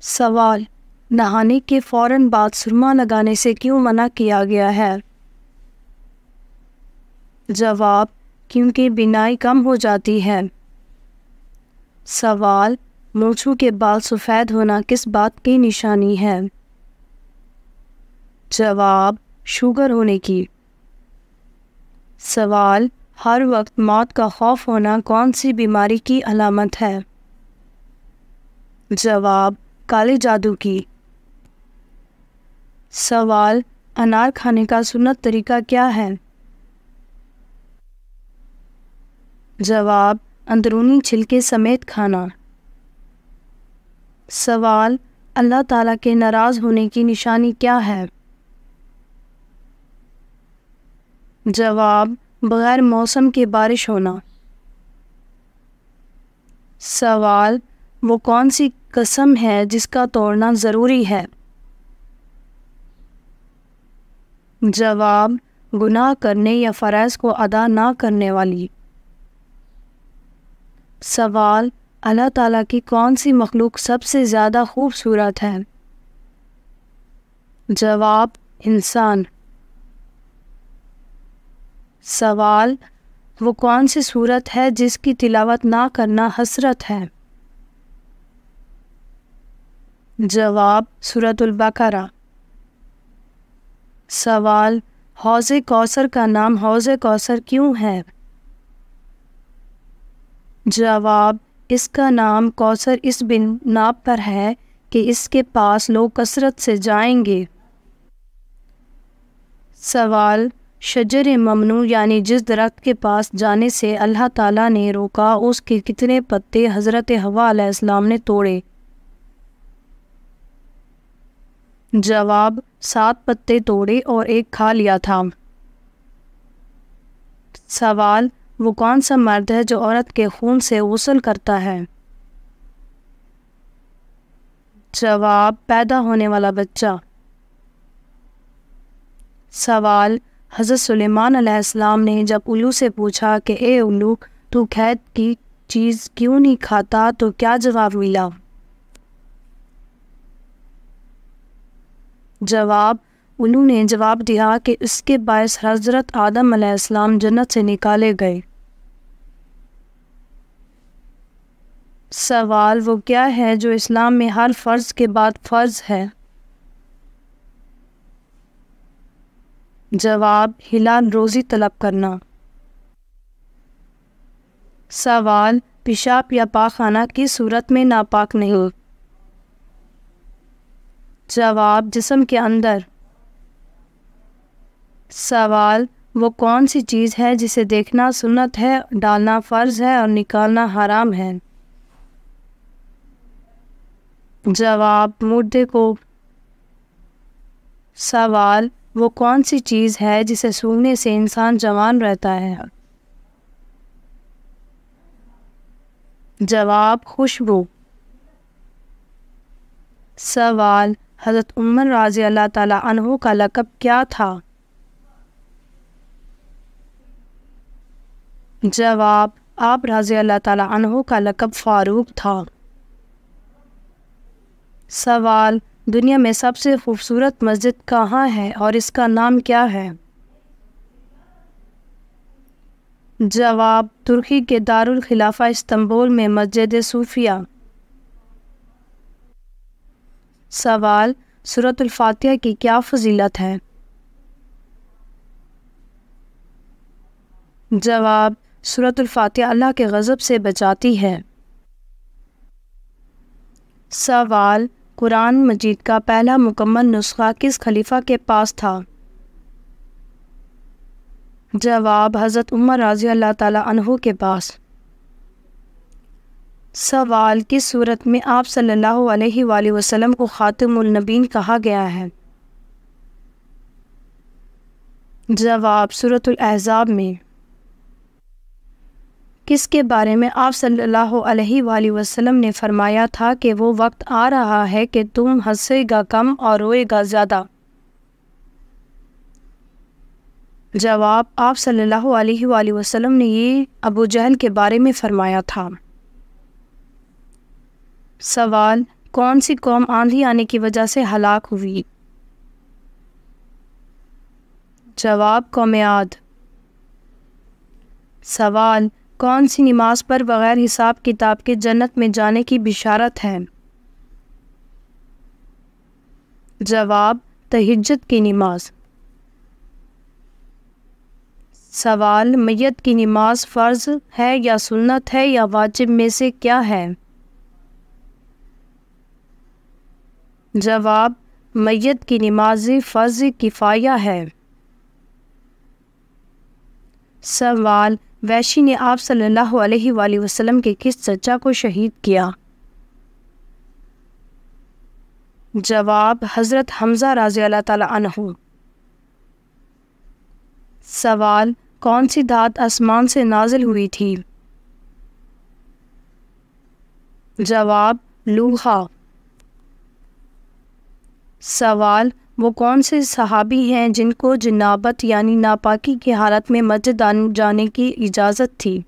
سوال: نہانے کے فوراً بعد سرما لگانے سے کیوں منع کیا گیا ہے؟ جواب: کیونکہ بینائی کم ہو جاتی ہے۔ سوال: مونچھوں کے بال سفید ہونا کس بات کی نشانی ہے؟ جواب: شوگر ہونے کی۔ سوال: ہر وقت موت کا خوف ہونا کون سی بیماری کی علامت ہے؟ جواب: کالے جادو کی۔ سوال: انار کھانے کا سنت طریقہ کیا ہے؟ جواب: اندرونی چھلکے سمیت کھانا۔ سوال: اللہ تعالیٰ کے ناراض ہونے کی نشانی کیا ہے؟ جواب: بغیر موسم کے بارش ہونا۔ سوال: وہ کون سی قسم ہے جس کا توڑنا ضروری ہے؟ جواب: گناہ کرنے یا فرائض کو ادا نہ کرنے والی۔ سوال: اللہ تعالیٰ کی کون سی مخلوق سب سے زیادہ خوبصورت ہے؟ جواب: انسان۔ سوال: وہ کون سی سورت ہے جس کی تلاوت نہ کرنا حسرت ہے؟ جواب: سورۃ البقرہ۔ سوال: حوض کوثر کا نام حوض کوثر کیوں ہے؟ جواب: اس کا نام کوثر اس بنا پر ہے کہ اس کے پاس لوگ کثرت سے جائیں گے۔ سوال: شجر ممنوع یعنی جس درخت کے پاس جانے سے اللہ تعالیٰ نے روکا، اس کے کتنے پتے حضرت حوا علیہ السلام نے توڑے؟ جواب: 7 پتے توڑے اور ایک کھا لیا تھا۔ سوال: وہ کون سا مرد ہے جو عورت کے خون سے غسل کرتا ہے؟ جواب: پیدا ہونے والا بچہ۔ سوال: حضرت سلیمان علیہ السلام نے جب الو سے پوچھا کہ اے الو، تو قید کی چیز کیوں نہیں کھاتا، تو کیا جواب ملا؟ جواب: الو نے جواب دیا کہ اس کے باعث حضرت آدم علیہ السلام جنت سے نکالے گئے۔ سوال: وہ کیا ہے جو اسلام میں ہر فرض کے بعد فرض ہے؟ جواب: حلال روزی طلب کرنا۔ سوال: پیشاب یا پاخانہ کس صورت میں ناپاک نہیں؟ جواب: جسم کے اندر۔ سوال: وہ کون سی چیز ہے جسے دیکھنا سنت ہے، ڈالنا فرض ہے اور نکالنا حرام ہے؟ جواب: مردے کو۔ سوال: وہ کون سی چیز ہے جسے سونگھنے سے انسان جوان رہتا ہے؟ جواب: خوشبو۔ سوال: حضرت عمر رضی اللہ تعالیٰ عنہ کا لقب کیا تھا؟ جواب: آپ رضی اللہ تعالیٰ عنہ کا لقب فاروق تھا۔ سوال: دنیا میں سب سے خوبصورت مسجد کہاں ہے اور اس کا نام کیا ہے؟ جواب: ترکی کے دارالخلافہ استنبول میں مسجد صوفیہ۔ سوال: سورۃ الفاتحہ کی کیا فضیلت ہے؟ جواب: سورۃ الفاتحہ اللہ کے غضب سے بچاتی ہے۔ سوال: قرآن مجید کا پہلا مکمل نسخہ کس خلیفہ کے پاس تھا؟ جواب: حضرت عمر رضی اللہ تعالیٰ عنہ کے پاس۔ سوال: کس صورت میں آپ صلی اللہ علیہ وآلہ وسلم کو خاتم النبیین کہا گیا ہے؟ جواب: سورۃ الاحزاب میں۔ کس کے بارے میں آپ صلی اللہ علیہ وآلہ وسلم نے فرمایا تھا کہ وہ وقت آ رہا ہے کہ تم ہنسے گا کم اور روئے گا زیادہ؟ جواب: آپ صلی اللہ علیہ وآلہ وسلم نے یہ ابو جہل کے بارے میں فرمایا تھا۔ سوال: کون سی قوم آندھی آنے کی وجہ سے ہلاک ہوئی؟ جواب قوم عاد۔ سوال، کون سی نماز پر بغیر حساب کتاب کے جنت میں جانے کی بشارت ہے؟ جواب تہجد کی نماز۔ سوال، میت کی نماز فرض ہے یا سنت ہے یا واجب میں سے کیا ہے؟ جواب میت کی نماز فرض کفایہ ہے۔ سوال، وحشی نے آپ صلی اللہ علیہ وآلہ وسلم کے کس چچا کو شہید کیا؟ جواب حضرت حمزہ رضی اللہ تعالی عنہ۔ سوال، کون سی دھات آسمان سے نازل ہوئی تھی؟ جواب لوحا۔ سوال، وہ کون سے صحابی ہیں جن کو جنابت یعنی ناپاکی کی حالت میں مسجد جانے کی اجازت تھی؟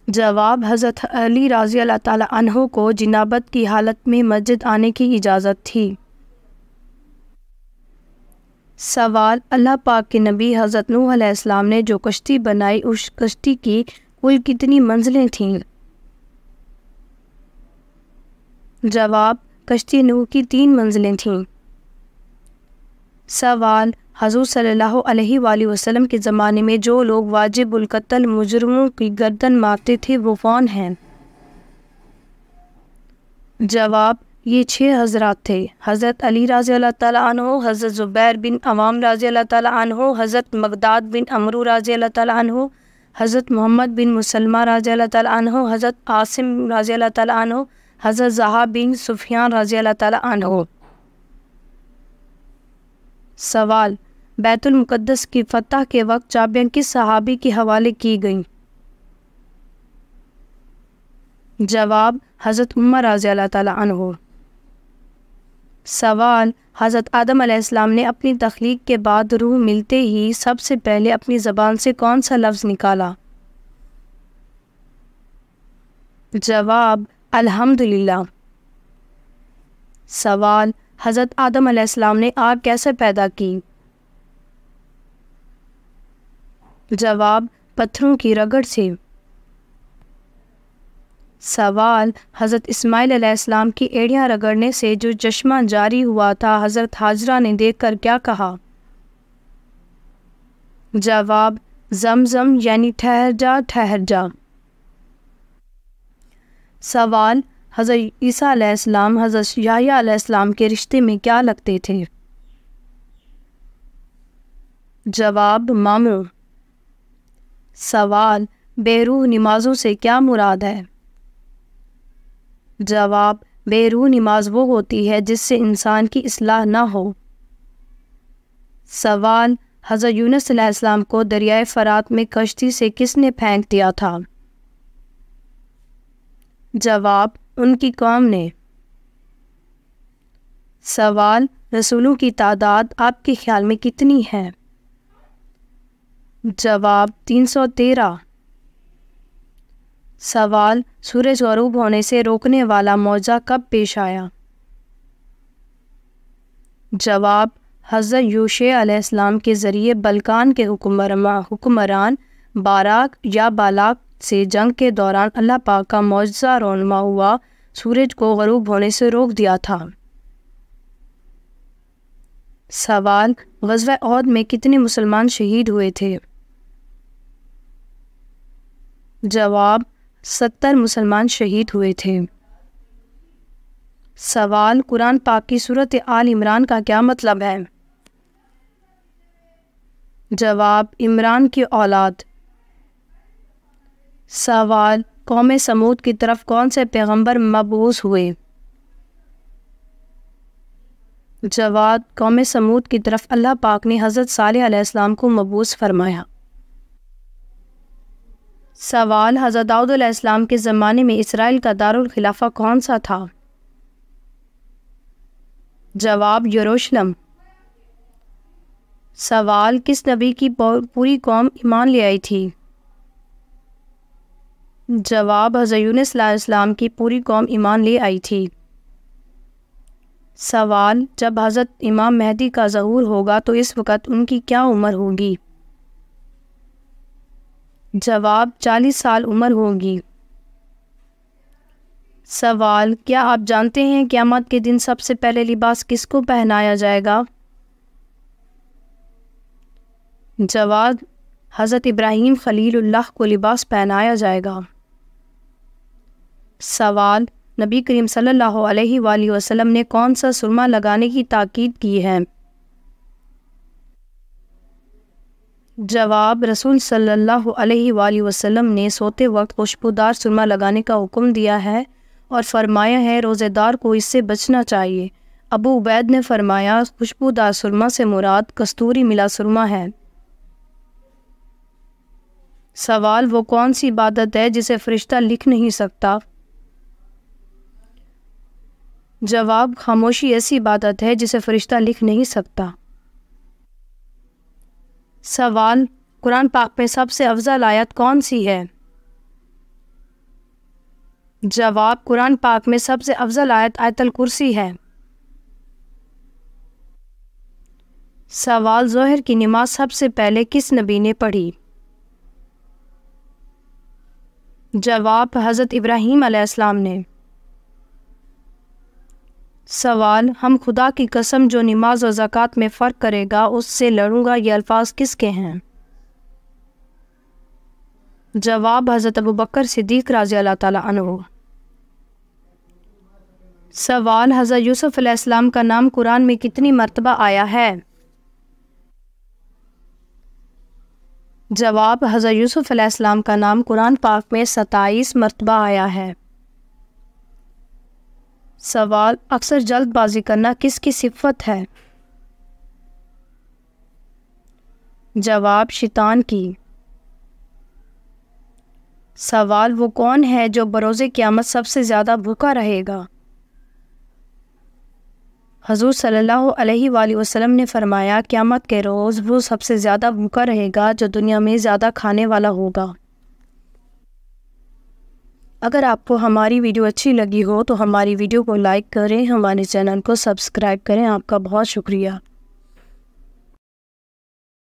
جواب حضرت علی رضی اللہ تعالی عنہ کو جنابت کی حالت میں مسجد آنے کی اجازت تھی۔ سوال، اللہ پاک کے نبی حضرت نوح علیہ السلام نے جو کشتی بنائی اس کشتی کی کل کتنی منزلیں تھیں؟ جواب کشتی نوح کی 3 منزلیں تھیں۔ سوال، حضور صلی اللہ علیہ وآلہ وسلم کے زمانے میں جو لوگ واجب القتل مجرموں کی گردن مارتے تھے وہ کون ہیں؟ جواب یہ 6 حضرات تھے: حضرت علی رضی اللہ تعالیٰ عنہ، حضرت زبیر بن عوام رضی اللہ تعالیٰ عنہ، حضرت مقداد بن عمرو رضی اللہ تعالیٰ عنہ، حضرت محمد بن مسلمہ رضی اللہ تعالیٰ عنہ، حضرت عاصم رضی اللہ تعالیٰ عنہ، حضرت زحا بن سفیان رضی اللہ تعالیٰ عنہ۔ سوال، بیت المقدس کی فتح کے وقت چابیاں کس صحابی کے حوالے کی گئیں؟ جواب حضرت عمر رضی اللہ تعالیٰ عنہ۔ سوال، حضرت آدم علیہ السلام نے اپنی تخلیق کے بعد روح ملتے ہی سب سے پہلے اپنی زبان سے کون سا لفظ نکالا؟ جواب الحمدللہ۔ سوال، حضرت آدم علیہ السلام نے آگ کیسے پیدا کی؟ جواب پتھروں کی رگڑ سے۔ سوال، حضرت اسماعیل علیہ السلام کی ایڑیاں رگڑنے سے جو چشمہ جاری ہوا تھا حضرت حاجرہ نے دیکھ کر کیا کہا؟ جواب زمزم یعنی ٹھہر جا ٹھہر جا۔ سوال، حضرت عیسیٰ علیہ السلام حضرت یحییٰ علیہ السلام کے رشتے میں کیا لگتے تھے؟ جواب ماموں۔ سوال، بے روح نمازوں سے کیا مراد ہے؟ جواب بے روح نماز وہ ہوتی ہے جس سے انسان کی اصلاح نہ ہو۔ سوال، حضرت یونس علیہ السلام کو دریائے فرات میں کشتی سے کس نے پھینک دیا تھا؟ جواب ان کی قوم نے۔ سوال، رسولوں کی تعداد آپ کے خیال میں کتنی ہے؟ جواب 313۔ سوال، سورج غروب ہونے سے روکنے والا معجزہ کب پیش آیا؟ جواب حضرت یوشع علیہ السلام کے ذریعے بلقان کے حکمران باراک یا بالاک سے جنگ کے دوران اللہ پاک کا معجزہ رونما ہوا سورج کو غروب ہونے سے روک دیا تھا۔ سوال، غزوہ احد میں کتنے مسلمان شہید ہوئے تھے؟ جواب 70 مسلمان شہید ہوئے تھے۔ سوال، قرآن پاک کی سورۃ آل عمران کا کیا مطلب ہے؟ جواب عمران کی اولاد۔ سوال، قوم سمود کی طرف کون سے پیغمبر مبعوث ہوئے؟ جواب قوم سمود کی طرف اللہ پاک نے حضرت صالح علیہ السلام کو مبعوث فرمایا۔ سوال، حضرت داؤد علیہ السلام کے زمانے میں اسرائیل کا دارالخلافہ کون سا تھا؟ جواب یروشلم۔ سوال، کس نبی کی پوری قوم ایمان لے آئی تھی؟ جواب: حضرت یونس علیہ السلام کی پوری قوم ایمان لے آئی تھی۔ سوال: جب حضرت امام مہدی کا ظہور ہوگا تو اس وقت ان کی کیا عمر ہوگی؟ جواب: 40 سال عمر ہوگی۔ سوال: کیا آپ جانتے ہیں قیامت کے دن سب سے پہلے لباس کس کو پہنایا جائے گا؟ جواب: حضرت ابراہیم خلیل اللہ کو لباس پہنایا جائے گا۔ سوال: نبی کریم صلی اللہ علیہ وآلہ وسلم نے کون سا سرما لگانے کی تاکید کی ہے؟ جواب: رسول صلی اللہ علیہ وآلہ وسلم نے سوتے وقت خوشبودار سرما لگانے کا حکم دیا ہے اور فرمایا ہے روزے دار کو اس سے بچنا چاہیے۔ ابو عبید نے فرمایا خوشبودار سرما سے مراد کستوری ملا سرما ہے۔ سوال: وہ کون سی عبادت ہے جسے فرشتہ لکھ نہیں سکتا؟ جواب: خاموشی ایسی عبادت ہے جسے فرشتہ لکھ نہیں سکتا۔ سوال: قرآن پاک میں سب سے افضل آیت کون سی ہے؟ جواب: قرآن پاک میں سب سے افضل آیت آیت الکرسی ہے۔ سوال: ظہر کی نماز سب سے پہلے کس نبی نے پڑھی؟ جواب: حضرت ابراہیم علیہ السلام نے۔ سوال: ہم خدا کی قسم جو نماز و زکوٰۃ میں فرق کرے گا اس سے لڑوں گا، یہ الفاظ کس کے ہیں؟ جواب: حضرت ابوبکر صدیق رضی اللہ تعالیٰ عنہ۔ سوال: حضرت یوسف علیہ السلام کا نام قرآن میں کتنی مرتبہ آیا ہے؟ جواب: حضرت یوسف علیہ السلام کا نام قرآن پاک میں 27 مرتبہ آیا ہے۔ سوال: اکثر جلد بازی کرنا کس کی صفت ہے؟ جواب: شیطان کی۔ سوال: وہ کون ہے جو بروز قیامت سب سے زیادہ بھوکا رہے گا؟ حضور صلی اللہ علیہ وآلہ وسلم نے فرمایا قیامت کے روز وہ سب سے زیادہ بھوکا رہے گا جو دنیا میں زیادہ کھانے والا ہوگا۔ اگر آپ کو ہماری ویڈیو اچھی لگی ہو تو ہماری ویڈیو کو لائک کریں، ہمارے چینل کو سبسکرائب کریں۔ آپ کا بہت شکریہ۔